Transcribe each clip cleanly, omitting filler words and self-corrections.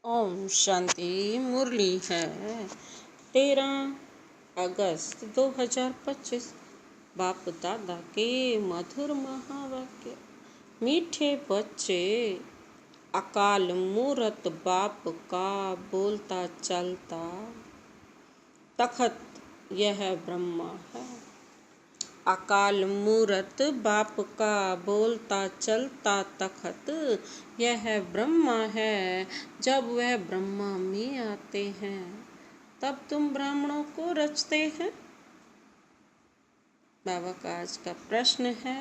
ओम शांति। मुरली है 13 अगस्त 2025। बाप दादा के मधुर महावाक्य। मीठे बच्चे, अकाल मूरत बाप का बोलता चलता तखत यह ब्रह्मा है। अकाल मूरत बाप का बोलता चलता तखत यह ब्रह्मा है। जब वह ब्रह्मा में आते हैं तब तुम ब्राह्मणों को रचते हैं। बाबा का आज का प्रश्न है,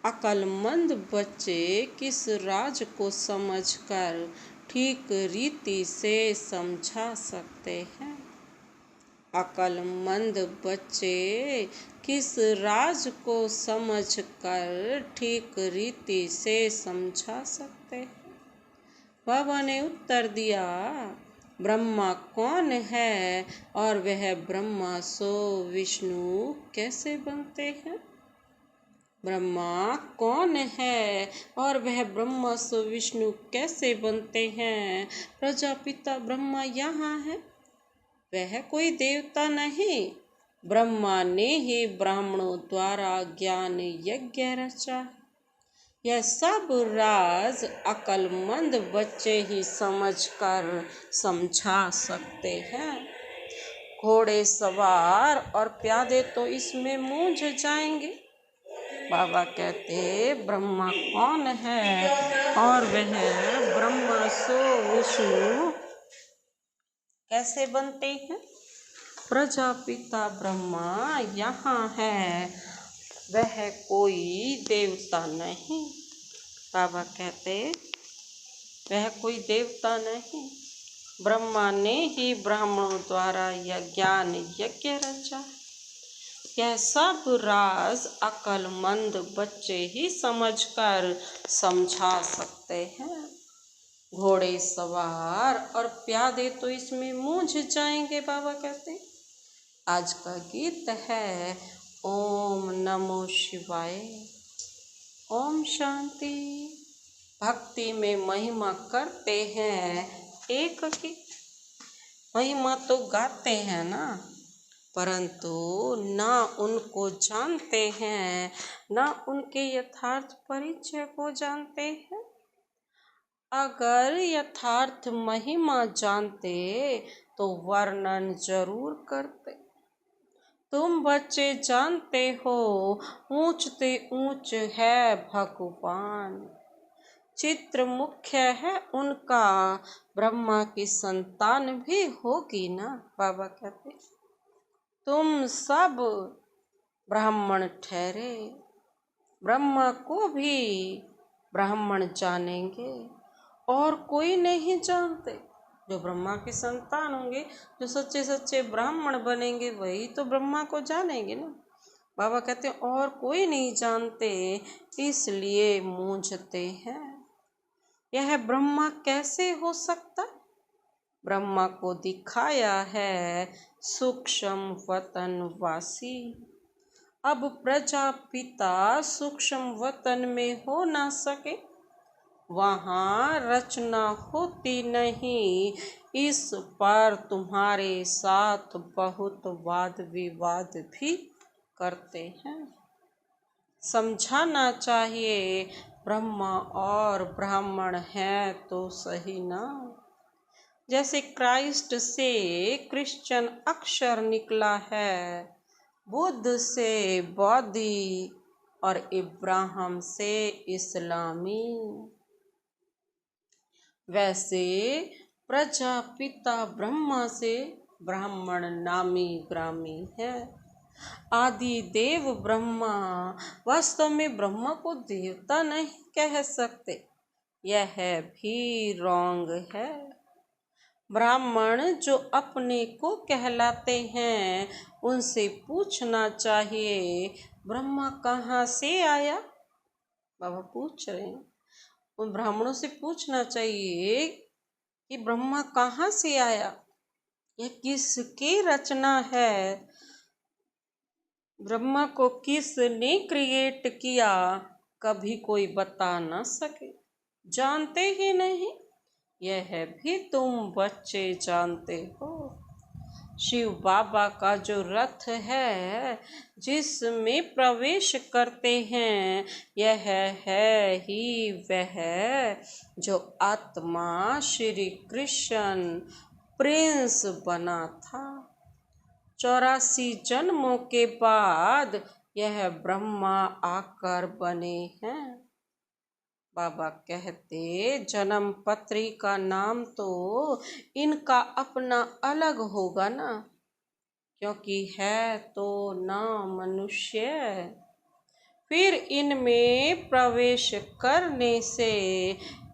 अक्लमंद बच्चे किस राज को समझकर ठीक रीति से समझा सकते हैं? अक्लमंद बच्चे किस राज को समझकर ठीक रीति से समझा सकते हैं? बाबा ने उत्तर दिया, ब्रह्मा कौन है और वह ब्रह्मा सो विष्णु कैसे बनते हैं? ब्रह्मा कौन है और वह ब्रह्मा सो विष्णु कैसे बनते हैं? प्रजापिता ब्रह्मा यहाँ है, वह कोई देवता नहीं। ब्रह्मा ने ही ब्राह्मणों द्वारा ज्ञान यज्ञ रचा। यह सब राज अक्लमंद बच्चे ही समझकर समझा सकते हैं। घोड़े सवार और प्यादे तो इसमें मूंझ जाएंगे। बाबा कहते, ब्रह्मा कौन है और वह ब्रह्मा सो विष्णु कैसे बनते हैं? प्रजापिता ब्रह्मा यहाँ है, वह कोई देवता नहीं। बाबा कहते, वह कोई देवता नहीं। ब्रह्मा ने ही ब्राह्मणों द्वारा यह ज्ञान यज्ञ रचा। यह सब राज अक्लमंद बच्चे ही समझकर समझा सकते हैं। घोड़े सवार और प्यादे तो इसमें मूंझ जाएंगे। बाबा कहते, आज का गीत है ओम नमो शिवाय। ओम शांति। भक्ति में महिमा करते हैं एक की। महिमा तो गाते हैं ना, परंतु ना उनको जानते हैं, ना उनके यथार्थ परिचय को जानते हैं। अगर यथार्थ महिमा जानते तो वर्णन जरूर करते। तुम बच्चे जानते हो ऊंचते ऊंच है भगवान। चित्र मुख्य है उनका, ब्रह्मा की संतान भी होगी ना। बाबा कहते, तुम सब ब्राह्मण ठहरे, ब्रह्मा को भी ब्राह्मण जानेंगे और कोई नहीं जानते। जो ब्रह्मा की संतान होंगे, जो सच्चे सच्चे ब्राह्मण बनेंगे, वही तो ब्रह्मा को जानेंगे ना। बाबा कहते हैं और कोई नहीं जानते, इसलिए मूंझते हैं। यह ब्रह्मा कैसे हो सकता? ब्रह्मा को दिखाया है सूक्ष्म वतन वासी। अब प्रजापिता सूक्ष्म वतन में हो ना सके, वहाँ रचना होती नहीं। इस पर तुम्हारे साथ बहुत वाद विवाद भी करते हैं। समझाना चाहिए, ब्रह्मा और ब्राह्मण हैं तो सही ना। जैसे क्राइस्ट से क्रिश्चियन अक्षर निकला है, बुद्ध से बौद्धि और इब्राहिम से इस्लामी, वैसे प्रजापिता ब्रह्मा से ब्राह्मण नामी ग्रामी है। आदि देव ब्रह्मा। वास्तव में ब्रह्मा को देवता नहीं कह सकते, यह भी रॉन्ग है। ब्राह्मण जो अपने को कहलाते हैं, उनसे पूछना चाहिए, ब्रह्मा कहाँ से आया? बाबा पूछ रहे हैं, उन ब्राह्मणों से पूछना चाहिए कि ब्रह्मा कहाँ से आया, यह किसकी रचना है, ब्रह्मा को किसने क्रिएट किया? कभी कोई बता ना सके, जानते ही नहीं। यह भी तुम बच्चे जानते हो। शिव बाबा का जो रथ है जिसमें प्रवेश करते हैं, यह है ही वह जो आत्मा श्री कृष्ण प्रिंस बना था। 84 जन्मों के बाद यह ब्रह्मा आकर बने हैं। बाबा कहते जन्म पत्री का नाम तो इनका अपना अलग होगा ना, क्योंकि है तो ना मनुष्य। फिर इनमें प्रवेश करने से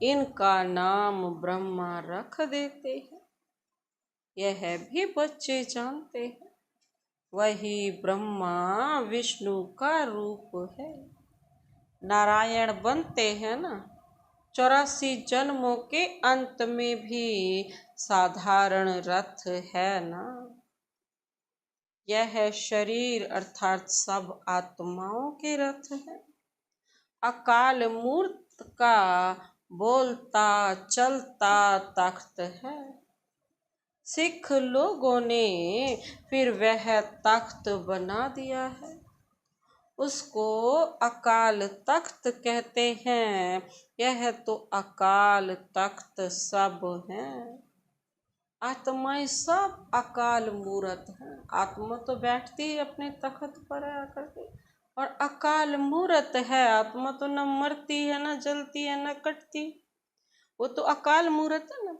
इनका नाम ब्रह्मा रख देते हैं। यह भी बच्चे जानते हैं। वही ब्रह्मा विष्णु का रूप है। नारायण बनते हैं ना। 84 जन्मों के अंत में भी साधारण रथ है ना। यह शरीर अर्थात सब आत्माओं के रथ है। अकाल मूर्त का बोलता चलता तख्त है। सिख लोगों ने फिर वह तख्त बना दिया है। उसको अकाल तख्त कहते हैं। यह तो अकाल तख्त सब हैं। आत्माएं सब अकाल मूर्त हैं। आत्मा तो बैठती है अपने तख्त पर आकर के, और अकाल मूर्त है। आत्मा तो न मरती है, न जलती है, न कटती। वो तो अकाल मूर्त है ना।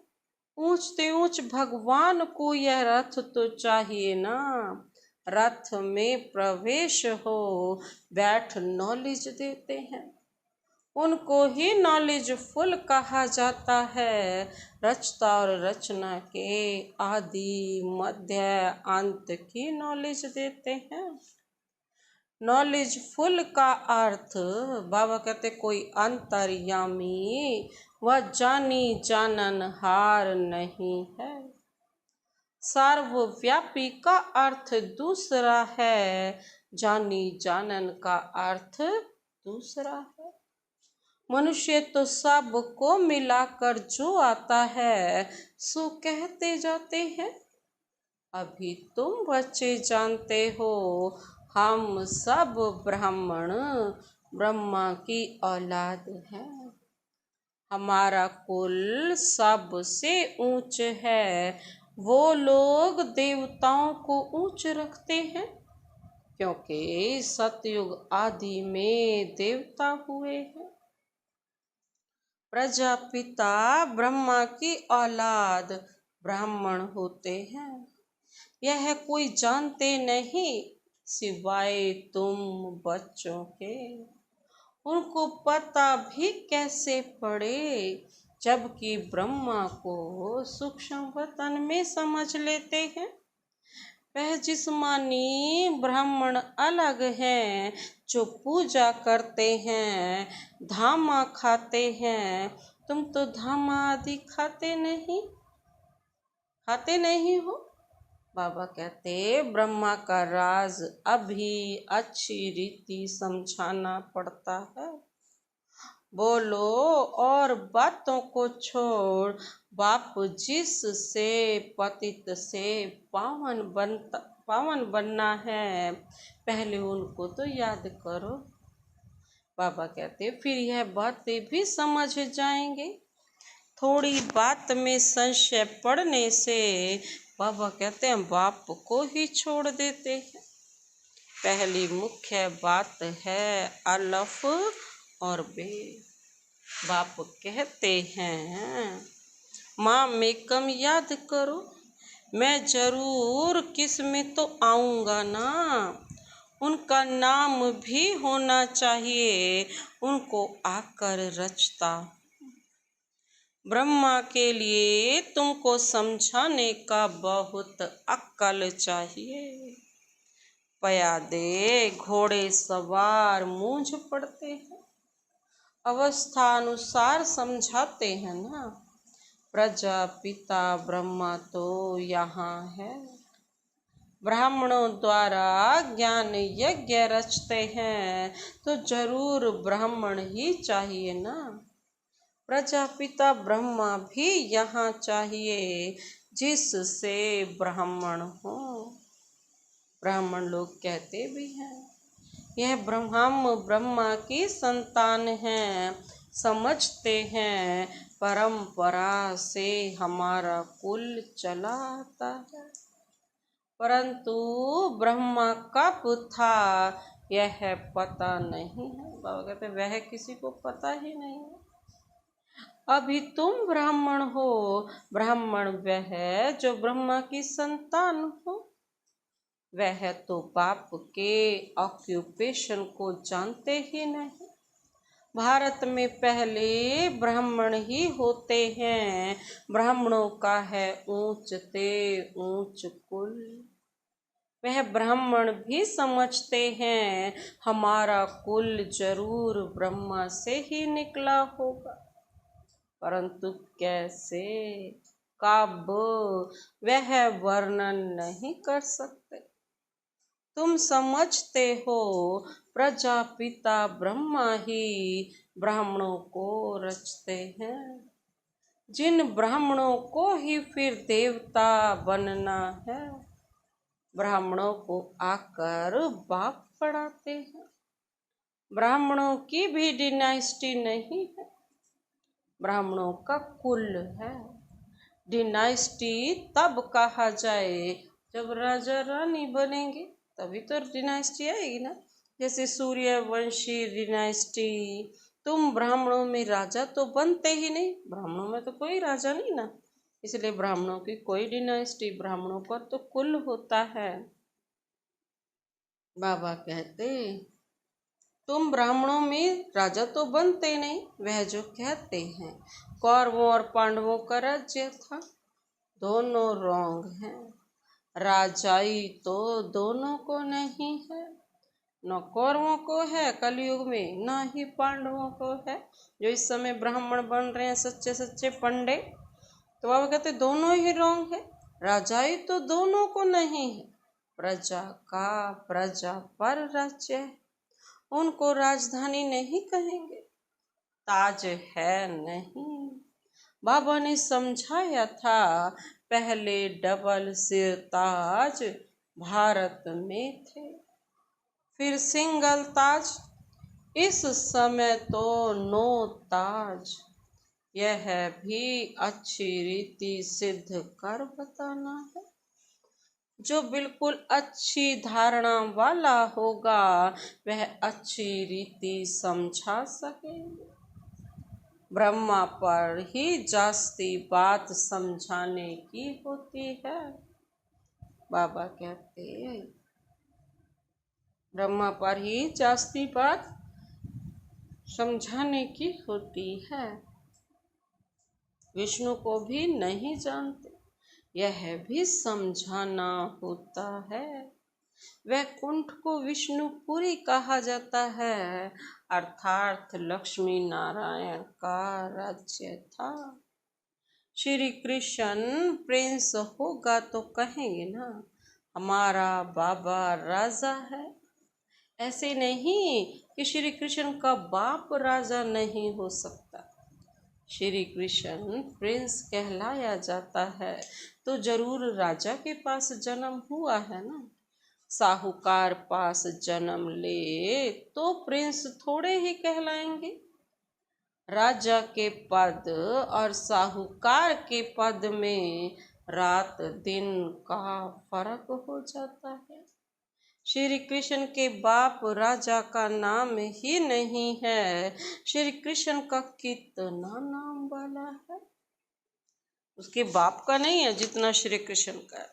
ऊंच ते ऊंच भगवान को यह रथ तो चाहिए ना। रथ में प्रवेश हो, बैठ नॉलेज देते हैं। उनको ही नॉलेज फुल कहा जाता है। रचता और रचना के आदि मध्य अंत की नॉलेज देते हैं। नॉलेज फुल का अर्थ बाबा कहते कोई अंतर्यामी व जानी जाननहार नहीं है। सर्वव्यापी का अर्थ दूसरा है, जानी जानन का अर्थ दूसरा है। मनुष्य तो सब को मिलाकर जो आता है सो कहते जाते हैं। अभी तुम बच्चे जानते हो, हम सब ब्राह्मण ब्रह्मा की औलाद हैं। हमारा कुल सबसे ऊंच है। वो लोग देवताओं को ऊंच रखते हैं, क्योंकि सतयुग आदि में देवता हुए हैं। प्रजापिता ब्रह्मा की औलाद ब्राह्मण होते हैं। यह कोई जानते नहीं सिवाय तुम बच्चों के। उनको पता भी कैसे पड़े, जबकि ब्रह्मा को सूक्ष्म वतन में समझ लेते हैं। वह जिस्मानी ब्राह्मण अलग हैं, जो पूजा करते हैं, धामा खाते हैं। तुम तो धामा आदि खाते नहीं हो। बाबा कहते ब्रह्मा का राज अभी अच्छी रीति समझाना पड़ता है। बोलो और बातों को छोड़, बाप जिस से पतित से पावन बनना है, पहले उनको तो याद करो। बाबा कहते फिर यह बातें भी समझ जाएंगे। थोड़ी बात में संशय पड़ने से बाबा कहते हैं बाप को ही छोड़ देते हैं। पहली मुख्य बात है अलफ और बे। बाप कहते हैं माँ में कम याद करो, मैं जरूर किस में तो आऊँगा ना। उनका नाम भी होना चाहिए, उनको आकर रचता। ब्रह्मा के लिए तुमको समझाने का बहुत अक्ल चाहिए। पयादे घोड़े सवार मूंझ पड़ते हैं, अवस्था अनुसार समझाते हैं ना। प्रजापिता ब्रह्मा तो यहाँ है। ब्राह्मणों द्वारा ज्ञान यज्ञ रचते हैं, तो जरूर ब्राह्मण ही चाहिए ना। प्रजापिता ब्रह्मा भी यहाँ चाहिए, जिससे ब्राह्मण हो। ब्राह्मण लोग कहते भी हैं, यह ब्रह्मा की संतान हैं, समझते हैं परंपरा से हमारा कुल चला आता है। परंतु ब्रह्मा कब था यह पता नहीं है। बाबा कहते वह किसी को पता ही नहीं है। अभी तुम ब्राह्मण हो, ब्राह्मण वह जो ब्रह्मा की संतान हो। वह तो बाप के ऑक्यूपेशन को जानते ही नहीं। भारत में पहले ब्राह्मण ही होते हैं। ब्राह्मणों का है ऊंच ते ऊंच कुल। वह ब्राह्मण भी समझते हैं हमारा कुल जरूर ब्रह्मा से ही निकला होगा, परंतु कैसे, कब, वह वर्णन नहीं कर सकते। तुम समझते हो प्रजापिता ब्रह्मा ही ब्राह्मणों को रचते हैं। जिन ब्राह्मणों को ही फिर देवता बनना है, ब्राह्मणों को आकर बाप पढ़ाते हैं। ब्राह्मणों की भी डिनाइस्टी नहीं है, ब्राह्मणों का कुल है। डिनाइस्टी तब कहा जाए जब राजा रानी बनेंगे, तभी तो डिनाइस्टी आएगी ना। जैसे सूर्यवंशी डिनाइस्टी। तुम ब्राह्मणों में राजा तो बनते ही नहीं, ब्राह्मणों में तो कोई राजा नहीं ना, इसलिए ब्राह्मणों की कोई डिनाइस्टी, ब्राह्मणों का तो कुल होता है। बाबा कहते तुम ब्राह्मणों में राजा तो बनते नहीं, वह जो कहते हैं कौरवों और पांडवों का राज्य था, दोनों रॉन्ग हैं। राजाई तो दोनों को नहीं है, न कौरवों को है कलयुग में, न ही पांडवों को है जो इस समय ब्राह्मण बन रहे हैं सच्चे सच्चे पंडे। तो बाबा कहते दोनों ही रॉन्ग है। राजाई तो दोनों को नहीं है, प्रजा का प्रजा पर राज्य है, उनको राजधानी नहीं कहेंगे, ताज है नहीं। बाबा ने समझाया था पहले डबल सिर ताज भारत में थे, फिर सिंगल ताज, इस समय तो नो ताज। यह भी अच्छी रीति सिद्ध कर बताना है। जो बिल्कुल अच्छी धारणा वाला होगा वह अच्छी रीति समझा सकेंगे। ब्रह्मा पर ही जास्ती बात समझाने की होती है। बाबा कहते हैं ब्रह्मा पर ही जास्ती बात समझाने की होती है। विष्णु को भी नहीं जानते, यह भी समझाना होता है। वैकुंठ को विष्णुपुरी कहा जाता है, अर्थात लक्ष्मी नारायण का राज्य था। श्री कृष्ण प्रिंस होगा तो कहेंगे ना हमारा बाबा राजा है। ऐसे नहीं कि श्री कृष्ण का बाप राजा नहीं हो सकता। श्री कृष्ण प्रिंस कहलाया जाता है तो जरूर राजा के पास जन्म हुआ है ना। साहूकार पास जन्म ले तो प्रिंस थोड़े ही कहलाएंगे। राजा के पद और साहूकार के पद में रात दिन का फर्क हो जाता है। श्री कृष्ण के बाप राजा का नाम ही नहीं है, श्री कृष्ण का कितना नाम वाला है। उसके बाप का नहीं है जितना श्री कृष्ण का।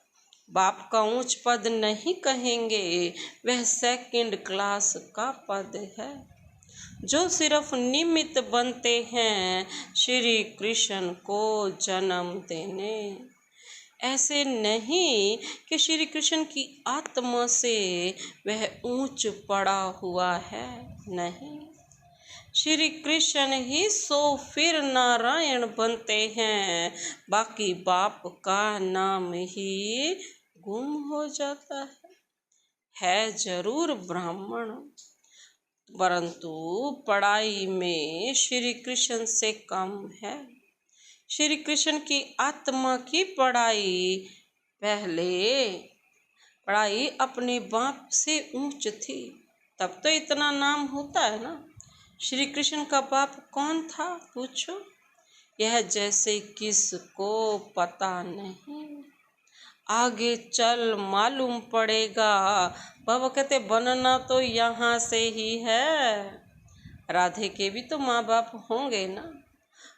बाप का ऊंच पद नहीं कहेंगे, वह सेकंड क्लास का पद है। जो सिर्फ निमित्त बनते हैं श्री कृष्ण को जन्म देने। ऐसे नहीं कि श्री कृष्ण की आत्मा से वह ऊंच पड़ा हुआ है, नहीं। श्री कृष्ण ही सो फिर नारायण बनते हैं, बाकी बाप का नाम ही गुम हो जाता है जरूर ब्राह्मण। परंतु पढ़ाई में श्री कृष्ण से कम है। श्री कृष्ण की आत्मा की पढ़ाई अपने बाप से ऊंच थी, तब तो इतना नाम होता है ना। श्री कृष्ण का बाप कौन था पूछो? यह जैसे किसको पता नहीं, आगे चल मालूम पड़ेगा। बाबा कहते बनना तो यहाँ से ही है। राधे के भी तो माँ बाप होंगे ना,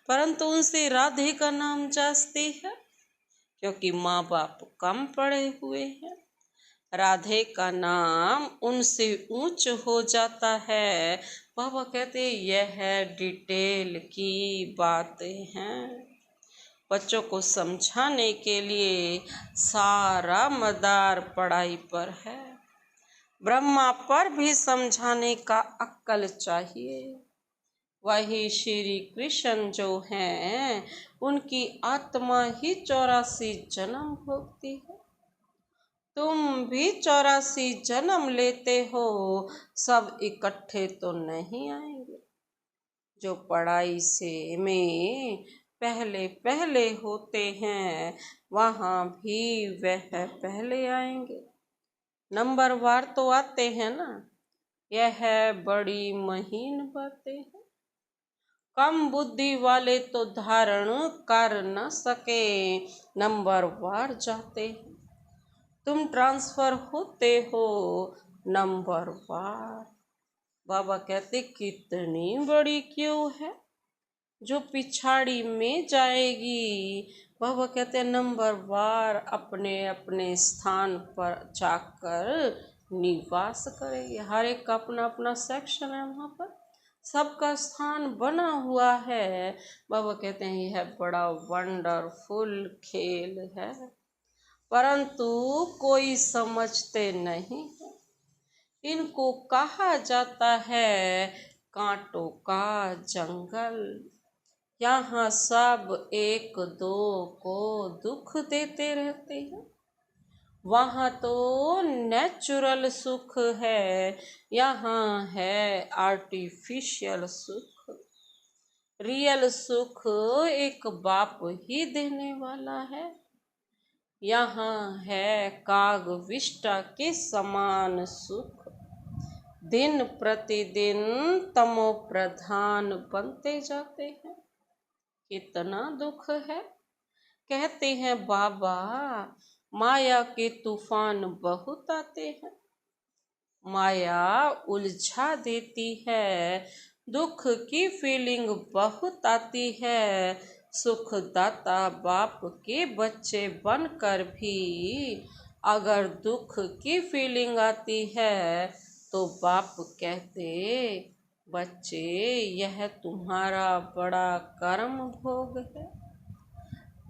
परंतु उनसे राधे का नाम जास्ती है, क्योंकि माँ बाप कम पढ़े हुए हैं। राधे का नाम उनसे ऊंच हो जाता है। बाबा कहते यह डिटेल की बातें हैं। बच्चों को समझाने के लिए सारा मदार पढ़ाई पर है। ब्रह्मा पर भी समझाने का अक्ल चाहिए। वही श्री कृष्ण जो हैं, उनकी आत्मा ही 84 जन्म भोगती है। तुम भी 84 जन्म लेते हो, सब इकट्ठे तो नहीं आएंगे। जो पढ़ाई से में पहले पहले होते हैं, वहाँ भी वह पहले आएंगे। नंबर वार तो आते हैं ना। यह बड़ी महीन बातें हैं। कम बुद्धि वाले तो धारण कर न सके, नंबर वार जाते हैं। तुम ट्रांसफर होते हो नंबर वार। बाबा कहते कितनी बड़ी क्यों है जो पिछाड़ी में जाएगी। बाबा कहते नंबर वार अपने अपने स्थान पर जाकर निवास करेगी। हर एक का अपना अपना सेक्शन है, वहाँ पर सबका स्थान बना हुआ है। बाबा कहते हैं यह बड़ा वंडरफुल खेल है, परंतु कोई समझते नहीं है। इनको कहा जाता है कांटों का जंगल। यहाँ सब एक दो को दुख देते रहते हैं। वहाँ तो नेचुरल सुख है, यहाँ है आर्टिफिशियल सुख। रियल सुख एक बाप ही देने वाला है। यहाँ है कागविष्टा के समान सुख। दिन प्रतिदिन तमो प्रधान बनते जाते हैं। कितना दुख है। कहते हैं बाबा माया के तूफान बहुत आते हैं, माया उलझा देती है। दुख की फीलिंग बहुत आती है। सुखदाता बाप के बच्चे बनकर भी अगर दुख की फीलिंग आती है तो बाप कहते बच्चे यह तुम्हारा बड़ा कर्म भोग है।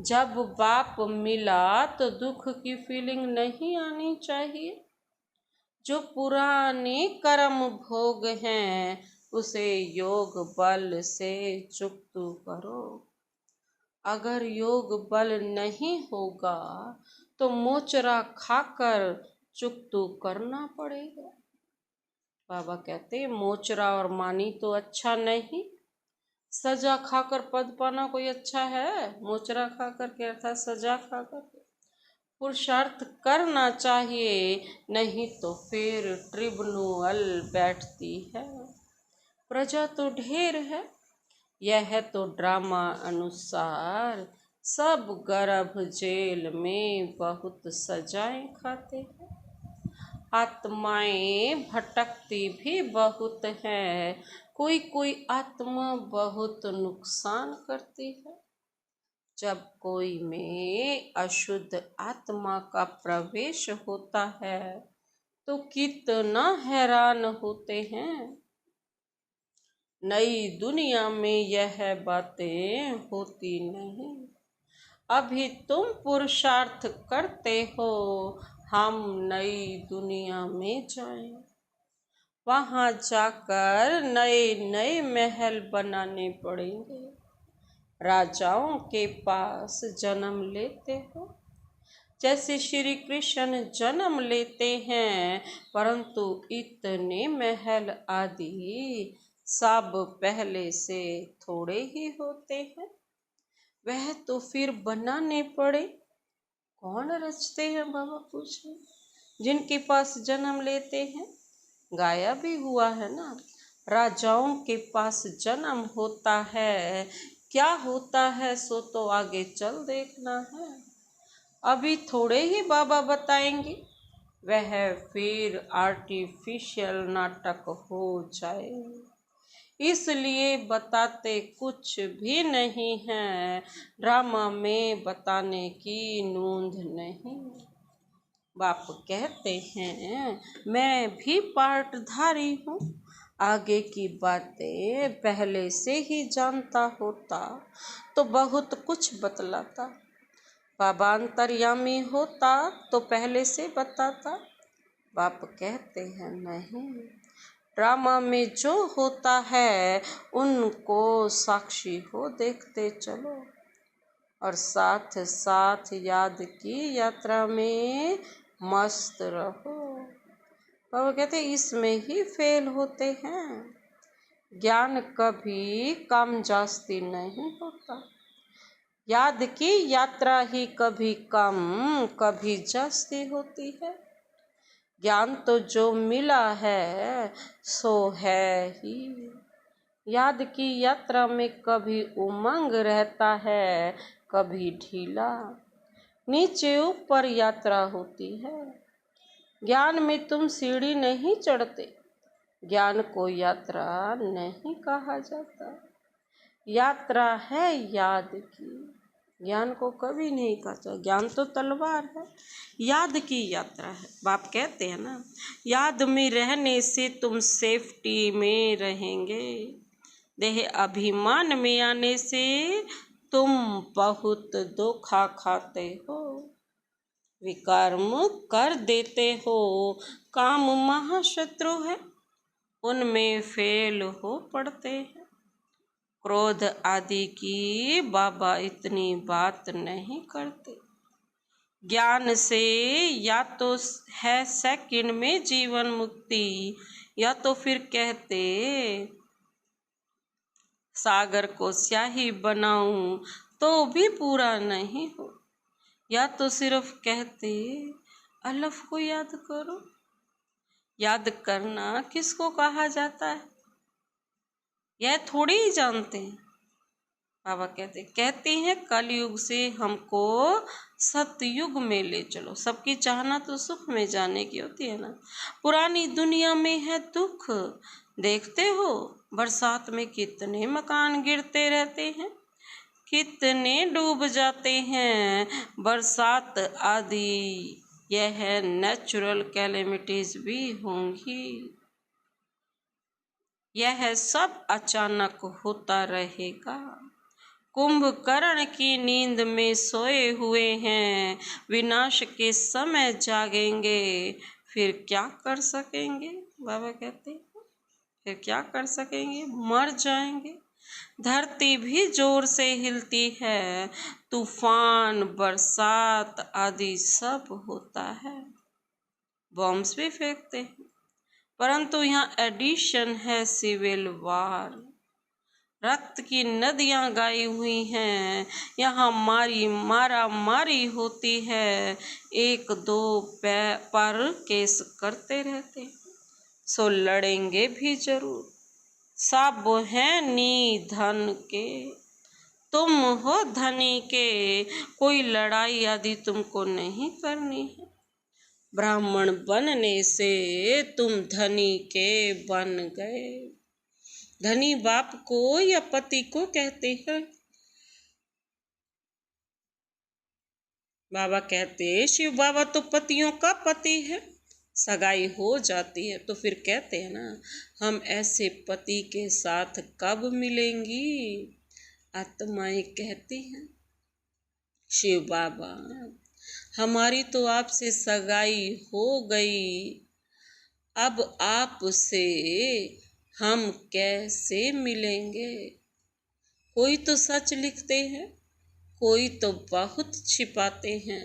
जब बाप मिला तो दुख की फीलिंग नहीं आनी चाहिए। जो पुराने कर्म भोग हैं उसे योग बल से चुक्त करो। अगर योग बल नहीं होगा तो मोचरा खाकर चुक्त करना पड़ेगा। बाबा कहते मोचरा और मानी तो अच्छा नहीं। सजा खाकर पद पाना कोई अच्छा है? मोचरा खाकर के अर्थात सजा खाकर पुरुषार्थ करना चाहिए, नहीं तो फिर ट्रिब्यूनल बैठती है। प्रजा तो ढेर है। यह तो ड्रामा अनुसार सब गर्भ जेल में बहुत सजाएं खाते हैं। आत्माएं भटकती भी बहुत है। कोई कोई आत्मा बहुत नुकसान करती है। जब कोई में अशुद्ध आत्मा का प्रवेश होता है तो कितना हैरान होते हैं। नई दुनिया में यह बातें होती नहीं। अभी तुम पुरुषार्थ करते हो हम नई दुनिया में जाएं। वहाँ जाकर नए नए महल बनाने पड़ेंगे। राजाओं के पास जन्म लेते हो, जैसे श्री कृष्ण जन्म लेते हैं, परंतु इतने महल आदि सब पहले से थोड़े ही होते हैं। वह तो फिर बनाने पड़े। कौन रचते हैं, बाबा पूछे। जिनके पास जन्म लेते हैं। गाया भी हुआ है ना, राजाओं के पास जन्म होता है, क्या होता है सो तो आगे चल देखना है। अभी थोड़े ही बाबा बताएंगे, वह फिर आर्टिफिशियल नाटक हो जाए। इसलिए बताते कुछ भी नहीं है, ड्रामा में बताने की नूंद नहीं। बाप कहते हैं मैं भी पार्टधारी हूँ, आगे की बातें पहले से ही जानता होता तो बहुत कुछ बतलाता। बाबा अंतर्यामी होता तो पहले से बताता। बाप कहते हैं नहीं, ड्रामा में जो होता है उनको साक्षी हो देखते चलो, और साथ साथ याद की यात्रा में मस्त रहो। बाबा कहते इसमें ही फेल होते हैं। ज्ञान कभी कम जास्ती नहीं होता, याद की यात्रा ही कभी कम कभी जास्ती होती है। ज्ञान तो जो मिला है सो है ही, याद की यात्रा में कभी उमंग रहता है, कभी ढीला, नीचे ऊपर यात्रा होती है। ज्ञान में तुम सीढ़ी नहीं चढ़ते, ज्ञान को यात्रा नहीं कहा जाता। यात्रा है याद की, ज्ञान को कभी नहीं कहा। ज्ञान तो तलवार है, याद की यात्रा है। बाप कहते हैं ना, याद में रहने से तुम सेफ्टी में रहेंगे, देह अभिमान में आने से तुम बहुत धोखा खाते हो। विकर्म कर देते हो, काम महाशत्रु है, उनमें फेल हो पड़ते हैं। क्रोध आदि की बाबा इतनी बात नहीं करते। ज्ञान से या तो है सेकंड में जीवन मुक्ति, या तो फिर कहते सागर को स्याही बनाऊं तो भी पूरा नहीं हो, या तो सिर्फ कहते अलफ को याद करो। याद करना किसको कहा जाता है, यह थोड़ी ही जानते हैं। बाबा कहते हैं कलयुग से हमको सतयुग में ले चलो। सबकी चाहना तो सुख में जाने की होती है ना। पुरानी दुनिया में है दुख, देखते हो बरसात में कितने मकान गिरते रहते हैं, कितने डूब जाते हैं। बरसात आदि यह नेचुरल कैलेमिटीज भी होंगी, यह सब अचानक होता रहेगा। कुंभकर्ण की नींद में सोए हुए हैं, विनाश के समय जागेंगे, फिर क्या कर सकेंगे। बाबा कहते हैं फिर क्या कर सकेंगे, मर जाएंगे। धरती भी जोर से हिलती है, तूफान बरसात आदि सब होता है, बॉम्ब्स भी फेंकते हैं। परंतु यहाँ एडिशन है सिविल वार, रक्त की नदियां गाई हुई हैं, यहाँ मारा मारी होती है, एक दो पर केस करते रहते, सो लड़ेंगे भी जरूर। सब हैं निधन के, तुम हो धनी के, कोई लड़ाई आदि तुमको नहीं करनी है। ब्राह्मण बनने से तुम धनी के बन गए। धनी बाप को या पति को कहते हैं। बाबा कहते शिव बाबा तो पतियों का पति है, सगाई हो जाती है तो फिर कहते हैं ना हम ऐसे पति के साथ कब मिलेंगी। आत्माएं कहती हैं शिव बाबा हमारी तो आपसे सगाई हो गई, अब आपसे हम कैसे मिलेंगे। कोई तो सच लिखते हैं, कोई तो बहुत छिपाते हैं,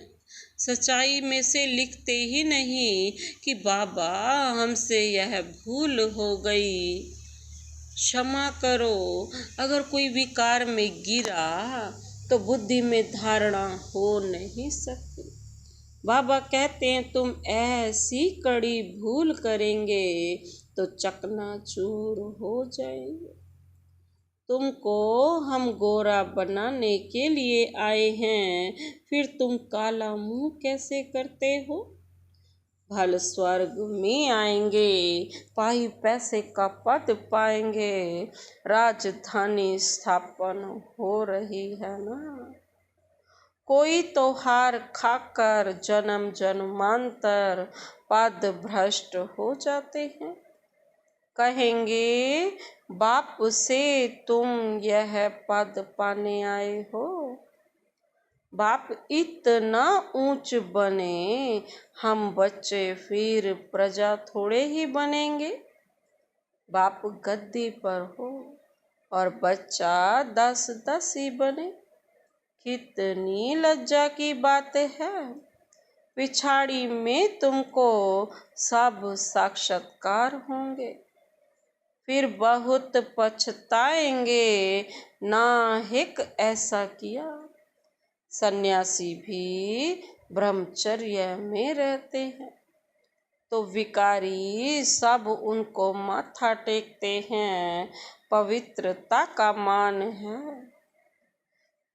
सच्चाई में से लिखते ही नहीं कि बाबा हमसे यह भूल हो गई, क्षमा करो। अगर कोई विकार में गिरा तो बुद्धि में धारणा हो नहीं सकती। बाबा कहते हैं तुम ऐसी कड़ी भूल करेंगे तो चकनाचूर हो जाएंगे। तुमको हम गोरा बनाने के लिए आए हैं, फिर तुम काला मुंह कैसे करते हो? भल स्वर्ग में आएंगे, पाई पैसे का पद पाएंगे, राजधानी स्थापन हो रही है ना। कोई तो हार खाकर जन्म जन्मांतर पद भ्रष्ट हो जाते हैं। कहेंगे बाप से तुम यह पद पाने आए हो। बाप इतना ऊंच बने, हम बच्चे फिर प्रजा थोड़े ही बनेंगे। बाप गद्दी पर हो और बच्चा 10 ही बने, कितनी लज्जा की बात है। पिछाड़ी में तुमको सब साक्षात्कार होंगे, फिर बहुत पछताएंगे नाहिक ऐसा किया। सन्यासी भी ब्रह्मचर्य में रहते हैं तो विकारी सब उनको माथा टेकते हैं। पवित्रता का मान है,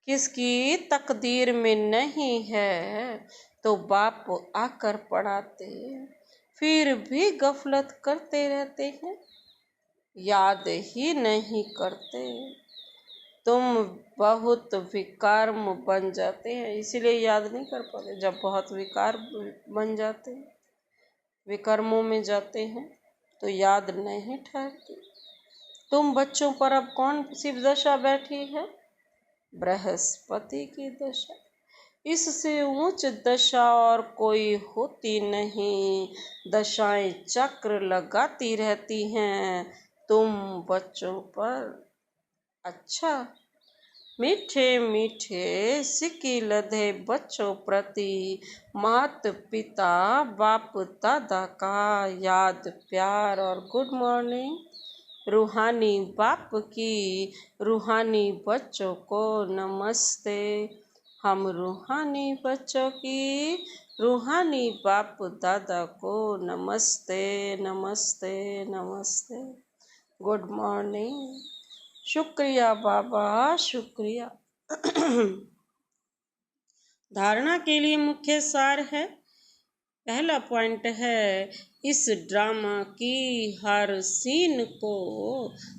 किसकी तकदीर में नहीं है तो बाप आकर पढ़ाते, फिर भी गफलत करते रहते हैं, याद ही नहीं करते। तुम बहुत विकारम बन जाते हैं, इसीलिए याद नहीं कर पाते। जब बहुत विकार बन जाते हैं, विकर्मों में जाते हैं तो याद नहीं ठहरती। तुम बच्चों पर अब कौन सी दशा बैठी है? बृहस्पति की दशा। इससे ऊंच दशा और कोई होती नहीं। दशाएं चक्र लगाती रहती हैं तुम बच्चों पर। अच्छा, मीठे मीठे सिक्की लधे बच्चों प्रति मात पिता बाप दादा का याद प्यार और गुड मॉर्निंग। रूहानी बाप की रूहानी बच्चों को नमस्ते। हम रूहानी बच्चों की रूहानी बाप दादा को नमस्ते नमस्ते नमस्ते। Good morning. शुक्रिया बाबा, शुक्रिया। धारणा के लिए मुख्य सार है। पहला पॉइंट है, इस ड्रामा की हर सीन को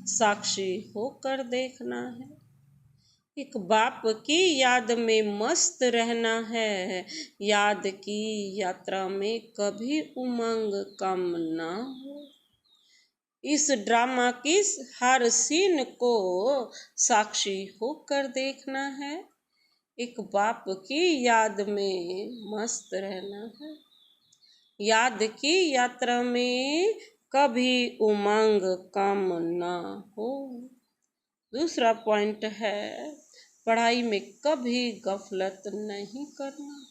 साक्षी होकर देखना है। एक बाप की याद में मस्त रहना है। याद की यात्रा में कभी उमंग कम ना हो। इस ड्रामा की हर सीन को साक्षी होकर देखना है। एक बाप की याद में मस्त रहना है। याद की यात्रा में कभी उमंग कम ना हो। दूसरा पॉइंट है, पढ़ाई में कभी गफलत नहीं करना।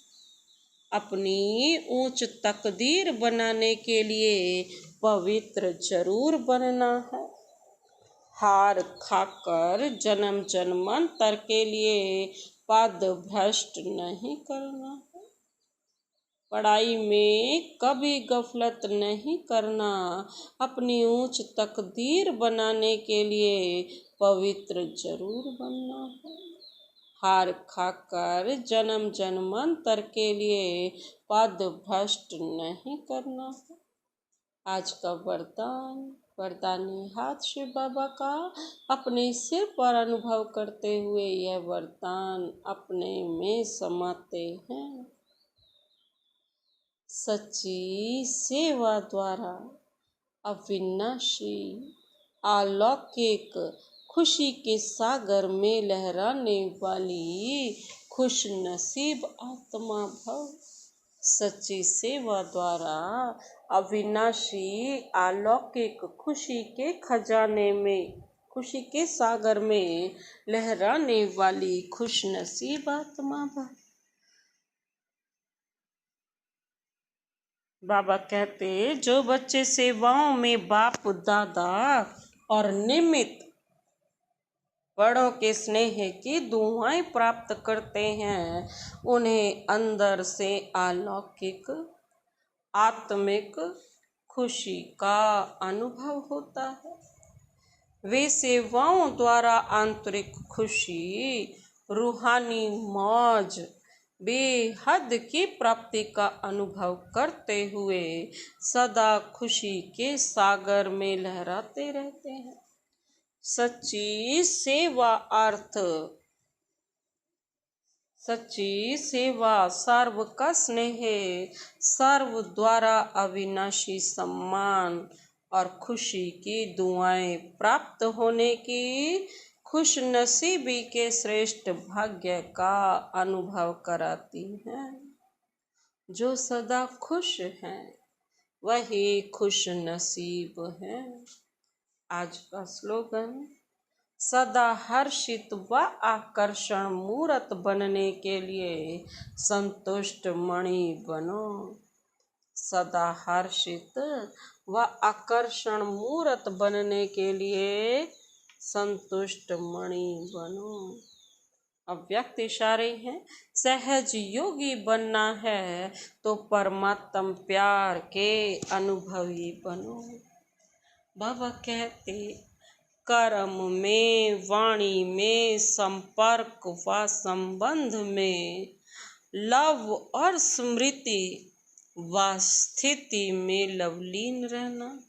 अपनी ऊंच तकदीर बनाने के लिए पवित्र जरूर बनना है। हार खाकर जन्म जन्मांतर के लिए पद भ्रष्ट नहीं करना है। पढ़ाई में कभी गफलत नहीं करना। अपनी ऊंच तकदीर बनाने के लिए पवित्र जरूर बनना है। हार खाकर जन्म जन्मांतर के लिए पद भ्रष्ट नहीं करना है। आज का वरदानी हाथ शिव बाबा का अपने सिर पर अनुभव करते हुए यह वरदान अपने में समाते हैं। सच्ची सेवा द्वारा अविनाशी अलौकिक खुशी के सागर में लहराने वाली खुश नसीब आत्मा भव। सच्ची सेवा द्वारा अविनाशी अलौकिक खुशी के खजाने में, खुशी के सागर में लहराने वाली खुश नसीब आत्मा भव। बाबा कहते जो बच्चे सेवाओं में बाप दादा और निमित्त बड़ों के स्नेह की दुआएं प्राप्त करते हैं, उन्हें अंदर से अलौकिक आत्मिक खुशी का अनुभव होता है। वे सेवाओं द्वारा आंतरिक खुशी, रूहानी मौज, बेहद की प्राप्ति का अनुभव करते हुए सदा खुशी के सागर में लहराते रहते हैं। सच्ची सेवा सर्व का स्नेह, सर्व द्वारा अविनाशी सम्मान और खुशी की दुआएं प्राप्त होने की खुशनसीबी के श्रेष्ठ भाग्य का अनुभव कराती हैं। जो सदा खुश हैं वही खुश नसीब हैं। आज का स्लोगन, सदा हर्षित व आकर्षण मूर्त बनने के लिए संतुष्ट मणि बनो। सदा हर्षित व आकर्षण मूर्त बनने के लिए संतुष्ट मणि बनो। अव्यक्त इशारे हैं, सहज योगी बनना है तो परमात्म प्यार के अनुभवी बनो। बाबा कहते कर्म में, वाणी में, संपर्क व संबंध में, लव और स्मृति व स्थिति में लवलीन रहना।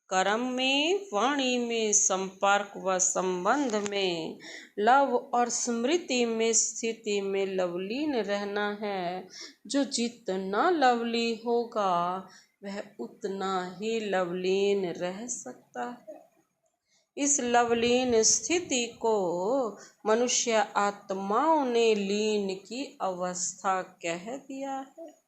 कर्म में, वाणी में, संपर्क व संबंध में, लव और स्मृति में, स्थिति में लवलीन रहना है। जो जितना लवली होगा वह उतना ही लवलीन रह सकता है। इस लवलीन स्थिति को मनुष्य आत्माओं ने लीन की अवस्था कह दिया है।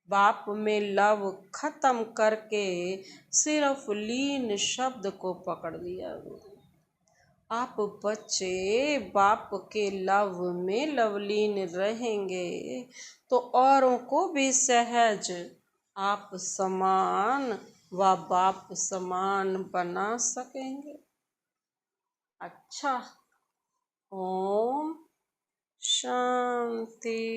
बाप में लव खत्म करके सिर्फ लीन शब्द को पकड़ लिया। आप बच्चे बाप के लव में लवलीन रहेंगे तो औरों को भी सहज आप समान व बाप समान बना सकेंगे। अच्छा, ओम शांति।